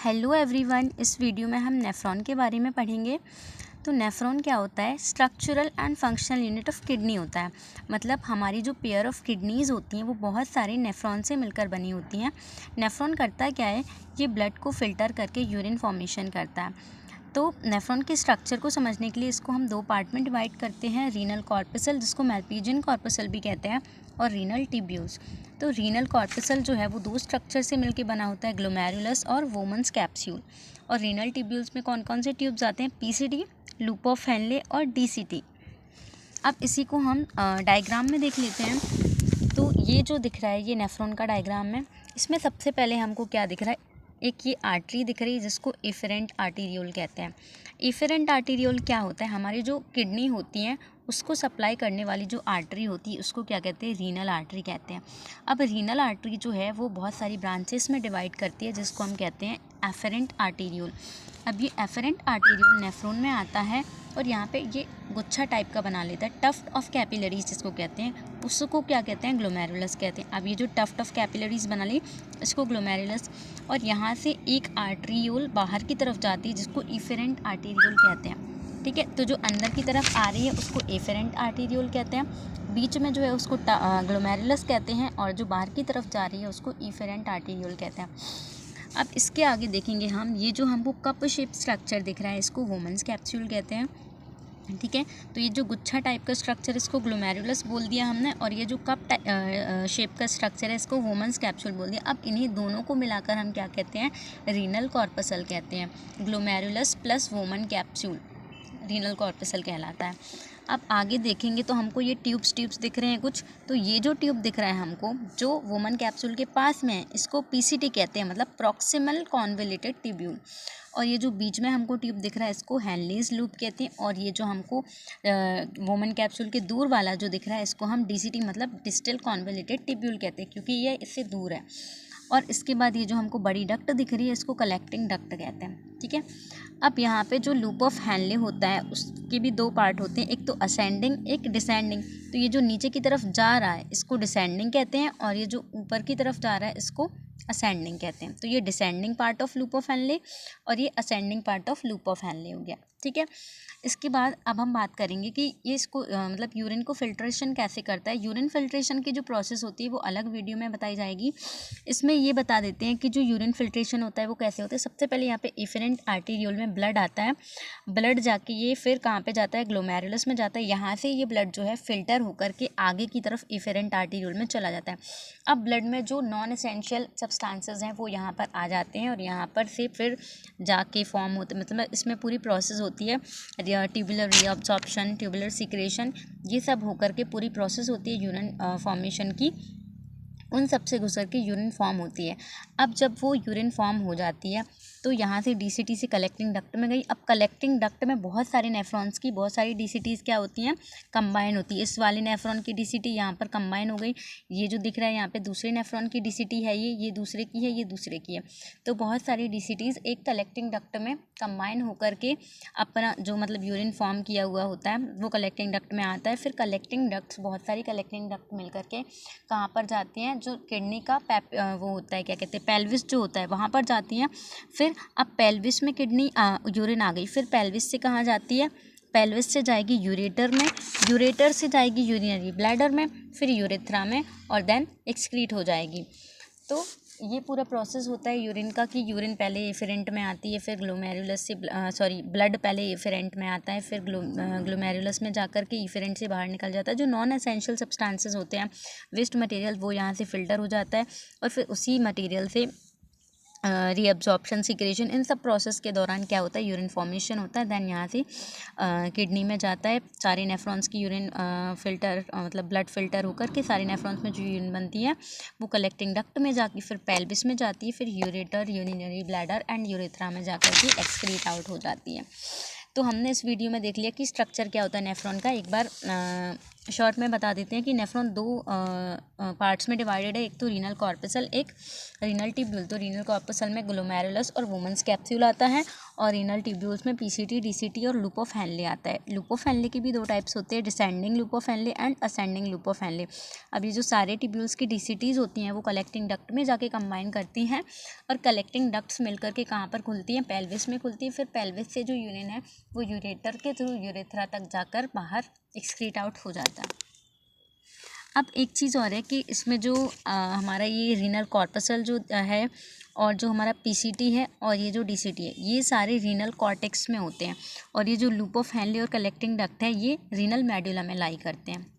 Hello everyone, इस video में हम नेफ्रॉन के बारे में पढ़ेंगे। तो नेफ्रॉन क्या होता है? Structural and functional unit of kidney होता है। मतलब हमारी जो पेयर ऑफ किडनीज़ होती हैं वो बहुत सारे नेफ्रॉन से मिलकर बनी होती हैं। नेफ्रॉन करता क्या है? ये ब्लड को फिल्टर करके यूरिन फॉर्मेशन करता है। तो नेफ्रॉन के स्ट्रक्चर को समझने के लिए इसको हम दो पार्ट में डिवाइड करते हैं, रीनल कॉर्पसल जिसको मैल्पीजियन कॉर्पसल भी कहते हैं और रीनल ट्यूब्यूल्स। तो रीनल कॉर्पसल जो है वो दो स्ट्रक्चर से मिलकर बना होता है, ग्लोमेरुलस और वोमन्स कैप्सूल। और रीनल ट्यूब्यूल्स में कौन कौन से ट्यूब्स आते हैं? पीसीटी, लूप ऑफ हेनले और डीसीटी। अब इसी को हम डायग्राम में देख लेते हैं। तो ये जो दिख रहा है ये नेफ्रॉन का डायग्राम है। इसमें सबसे पहले हमको क्या दिख रहा है? एक ये आर्टरी दिख रही है जिसको एफेरेंट आर्टीरियोल कहते हैं। एफेरेंट आर्टीरियोल क्या होता है? हमारी जो किडनी होती हैं उसको सप्लाई करने वाली जो आर्टरी होती है उसको क्या कहते हैं? रीनल आर्टरी कहते हैं। अब रीनल आर्टरी जो है वो बहुत सारी ब्रांचेस में डिवाइड करती है जिसको हम कहते हैं एफेरेंट आर्टीरियोल। अब ये एफेरेंट आर्टीरियोल नेफ्रॉन में आता है और यहाँ पे ये गुच्छा टाइप का बना लेता है, टफ्ट ऑफ कैपिलरीज जिसको कहते हैं, उसको क्या कहते हैं? ग्लोमेरुलस कहते हैं। अब ये जो टफ्ट ऑफ कैपिलरीज बना ली इसको ग्लोमेरुलस, और यहाँ से एक आर्टरियोल बाहर की तरफ जाती है जिसको एफेरेंट आर्टीरियोल कहते हैं। ठीक है, तो जो अंदर की तरफ आ रही है उसको एफेरेंट आर्टीरियोल कहते हैं, बीच में जो है उसको ग्लोमेरुलस कहते हैं, और जो बाहर की तरफ जा रही है उसको एफेरेंट आर्टीरियोल कहते हैं। अब इसके आगे देखेंगे हम, ये जो हमको कप शेप स्ट्रक्चर दिख रहा है इसको वोमन्स कैप्सूल कहते हैं। ठीक है, तो ये जो गुच्छा टाइप का स्ट्रक्चर इसको ग्लोमेरुलस बोल दिया हमने, और ये जो कप शेप का स्ट्रक्चर है इसको वोमन्स कैप्सूल बोल दिया। अब इन्हीं दोनों को मिलाकर हम क्या कहते हैं? रीनल कॉर्पसल कहते हैं। Glomerulus plus woman capsule renal corpuscle कहलाता है। अब आगे देखेंगे तो हमको ये ट्यूब्स दिख रहे हैं कुछ। तो ये जो ट्यूब दिख रहा है हमको जो वोमन कैप्सूल के पास में है इसको पीसीटी कहते हैं, मतलब प्रॉक्सिमल कॉन्वोल्यूटेड ट्यूब्यूल। और ये जो बीच में हमको ट्यूब दिख रहा है इसको हेनलीज लूप कहते हैं, और ये जो हमको वोमन कैप्सूल के दूर वाला जो दिख रहा है इसको हम डीसीटी मतलब डिस्टल कॉन्वोल्यूटेड ट्यूब्यूल कहते हैं क्योंकि ये इससे दूर है। और इसके बाद ये जो हमको बड़ी डक्ट दिख रही है इसको कलेक्टिंग डक्ट कहते हैं। ठीक है, अब यहाँ पे जो लूप ऑफ हेनले होता है उसके भी दो पार्ट होते हैं, एक तो असेंडिंग एक डिसेंडिंग। तो ये जो नीचे की तरफ जा रहा है इसको डिसेंडिंग कहते हैं, और ये जो ऊपर की तरफ जा रहा है इसको असेंडिंग कहते हैं। तो ये descending part of loop of Henle और ये ascending part of loop of Henle हो गया। ठीक है, इसके बाद अब हम बात करेंगे कि ये इसको मतलब यूरिन को फिल्ट्रेशन कैसे करता है। यूरिन फिल्ट्रेशन की जो प्रोसेस होती है वो अलग वीडियो में बताई जाएगी। इसमें ये बता देते हैं कि जो यूरिन फिल्ट्रेशन होता है वो कैसे होता है। सबसे पहले यहाँ पे एफेरेंट आर्टीरियोल में ब्लड आता है, ब्लड जाके ये फिर कहाँ पे जाता है? ग्लोमेरुलस में जाता है। यहाँ से ये ब्लड जो है फिल्टर होकर के आगे की तरफ एफेरेंट आर्टीरियोल में चला जाता है। अब ब्लड में जो नॉन एसेंशियल सब्सटेंसेस हैं वो यहाँ पर आ जाते हैं और यहाँ पर से फिर जाके फॉर्म होते, मतलब इसमें पूरी प्रोसेस होती है, ट्यूबुलर रीअब्जॉर्प्शन, ट्यूबुलर सिक्रेशन, ये सब होकर के पूरी प्रोसेस होती है यूरिन फॉर्मेशन की। उन सब से गुजर के यूरिन फॉर्म होती है। अब जब वो यूरिन फॉर्म हो जाती है तो यहाँ से डीसीटी से कलेक्टिंग डक्ट में गई। अब कलेक्टिंग डक्ट में बहुत सारे नेफ्रॉन्स की बहुत सारी डीसीटीज़ क्या होती हैं? कंबाइन होती है। इस वाले नेफ्रॉन की डीसीटी यहाँ पर कंबाइन हो गई। ये जो दिख रहा है यहाँ पे दूसरे नेफ्रॉन की डीसीटी है, ये दूसरे की है, ये दूसरे की है। तो बहुत सारी डीसीटीज़ एक कलेक्टिंग डक्ट में कंबाइन होकर के अपना जो मतलब यूरिन फॉर्म किया हुआ होता है वो कलेक्टिंग डक्ट में आता है। फिर कलेक्टिंग डक्ट्स, बहुत सारी कलेक्टिंग डक्ट मिल करके कहाँ पर जाती हैं? जो किडनी का वो होता है, क्या कहते हैं, पेल्विस जो होता है वहाँ पर जाती हैं। फिर अब पेल्विस में किडनी यूरिन आ गई, फिर पेल्विस से कहाँ जाती है? पेल्विस से जाएगी यूरेटर में, यूरेटर से जाएगी यूरिनरी ब्लैडर में, फिर यूरेथ्रा में, और देन एक्सक्रीट हो जाएगी। तो ये पूरा प्रोसेस होता है यूरिन का कि यूरिन पहले एफेरेंट में आती है, फिर ग्लोमेरुलस से ब्लड पहले एफेरेंट में आता है, फिर ग्लोमेरुलस में जाकर के एफेरेंट से बाहर निकल जाता है। जो नॉन एसेंशियल सब्सटेंसेस होते हैं, वेस्ट मटेरियल, वो यहाँ से फ़िल्टर हो जाता है और फिर उसी मटेरियल से रीअब्जॉर्प्शन, सिक्रेशन, इन सब प्रोसेस के दौरान क्या होता है? यूरिन फॉर्मेशन होता है। दैन यहाँ से किडनी में जाता है, सारे नेफ्रॉन्स की यूरिन फिल्टर मतलब ब्लड फिल्टर होकर के सारे नेफ्रॉन्स में जो यूरिन बनती है वो कलेक्टिंग डक्ट में जाके फिर पेल्विस में जाती है, फिर ureter, urinary bladder and urethra में जाकर के एक्सक्रीट आउट हो जाती है। तो हमने इस वीडियो में देख लिया कि स्ट्रक्चर क्या होता है नेफ्रॉन का। एक बार शॉर्ट में बता देते हैं कि नेफ्रॉन दो पार्ट्स में डिवाइडेड है। एक तो रीनल कॉर्पसल, एक रीनल ट्यूब्यूल। तो रीनल कॉर्पसल में ग्लोमेरुलस और वुमेन्स कैप्सूल आता है और रीनल ट्यूब्यूल्स में पीसीटी, डीसीटी और लूप ऑफ हेनले आता है। लूप ऑफ हेनले की भी दो टाइप्स होते हैं, descending loop of Henle and ascending loop of Henle. अब ये जो सारे ट्यूब्यूल्स की डीसीटीज होती हैं वो कलेक्टिंग डक्ट में जाके कंबाइन करती हैं और कलेक्टिंग डक्ट्स मिलकर के कहाँ पर खुलती हैं, पेल्विस में खुलती है। फिर पेल्विस से जो यूरिन है वो यूरेटर के थ्रू यूरेथ्रा तक जाकर बाहर एक्सक्रीट आउट हो जाता है। अब एक चीज़ और है कि इसमें जो हमारा ये रीनल कॉर्पसल जो है और जो हमारा पीसीटी है और ये जो डीसीटी है ये सारे रीनल कॉर्टेक्स में होते हैं और ये जो लूप ऑफ हेनले और कलेक्टिंग डक्ट है ये रीनल मेडुला में लाई करते हैं।